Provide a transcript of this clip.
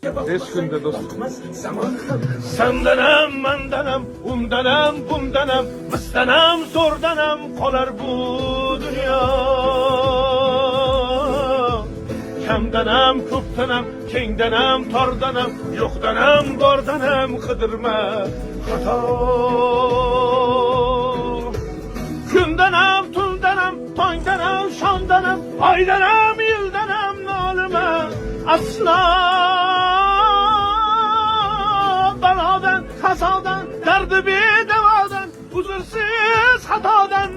Beş günde dostum. Sendenem, mendenem, undenem, bundenem, mıstenem, zordenem, kolar bu dünya. Kemdenem, kupdenem, kengdenem, tardenem, yokdenem, gordenem, kıdırma, hata. Gündenem, tundenem, toydenem, şandenem, aydenem, yıldenem, nalime, asla. Beladan, kazadan, derdi bir devadan, huzursuz hatadan.